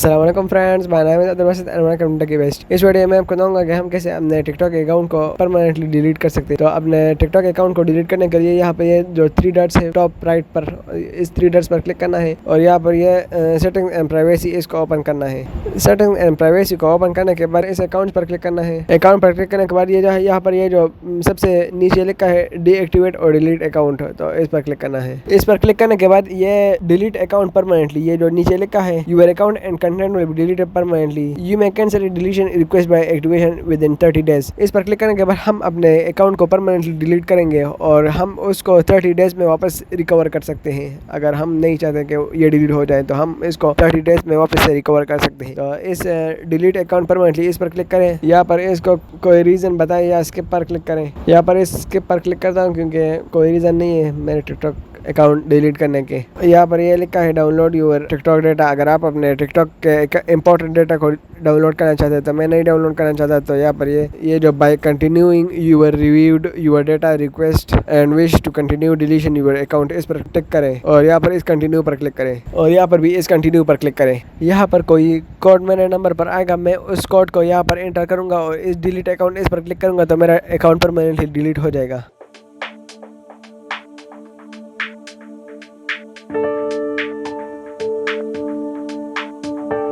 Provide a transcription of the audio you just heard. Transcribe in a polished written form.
अस्सलाम वालेकुम friends, my name is Abdul Basit and welcome to tech best. इस वीडियो में आपको बताऊंगा कि हम कैसे अपने टिकटॉक अकाउंट को परमानेंटली डिलीट कर सकते हैं। तो अपने टिकटॉक अकाउंट को डिलीट करने के लिए यहाँ पे ये जो 3 डॉट्स है टॉप राइट पर, इस 3 डॉट्स पर क्लिक करना है और यहाँ पर ये सेटिंग एंड प्राइवेसी इसको ओपन करना है। सेटिंग एंड प्राइवेसी को ओपन करने के बाद इस अकाउंट पर क्लिक करना है। अकाउंट पर क्लिक करने के बाद ये जो है यहाँ पर ये जो सबसे नीचे लिखा है डीएक्टिवेट और डिलीट अकाउंट, तो इस पर क्लिक करना है। इस पर क्लिक करने के बाद ये डिलीट अकाउंट परमानेंटली, ये जो नीचे लिखा है your account and content will be deleted permanently, you may cancel deletion request by activation within 30 days. इस पर क्लिक करने के बाद हम अपने अकाउंट को परमानेंटली डिलीट करेंगे और हम उसको 30 डेज में वापस रिकवर कर सकते हैं। अगर हम नहीं चाहते कि ये डिलीट हो जाए तो हम इसको 30 डेज में वापस से रिकवर कर सकते हैं। तो इस डिलीट अकाउंट परमानेंटली इस पर क्लिक करें। यहाँ पर इसको कोई रीज़न बताएं या स्किप पर क्लिक करें। यहाँ पर इस स्किप पर क्लिक करता हूँ क्योंकि कोई रीज़न नहीं है मेरे टिकटॉक अकाउंट डिलीट करने के। यहाँ पर ये लिखा है डाउनलोड यूर टिकटॉक डेटा। अगर आप अपने टिकटॉक के इंपॉर्टेंट डेटा को डाउनलोड करना चाहते हैं, तो मैं नहीं डाउनलोड करना चाहता, तो यहाँ पर ये जो by continuing your reviewed your data request and wish to continue deletion your account, इस पर टिक करें और यहाँ पर इस कंटिन्यू पर क्लिक करें और यहाँ पर भी इस कंटिन्यू पर क्लिक करें। यहाँ पर कोई कोड मेरे नंबर पर आएगा, मैं उस कोड को यहाँ पर एंटर करूँगा और इस डिलीट अकाउंट इस पर क्लिक करूँगा तो मेरा अकाउंट परमानेंटली डिलीट हो जाएगा।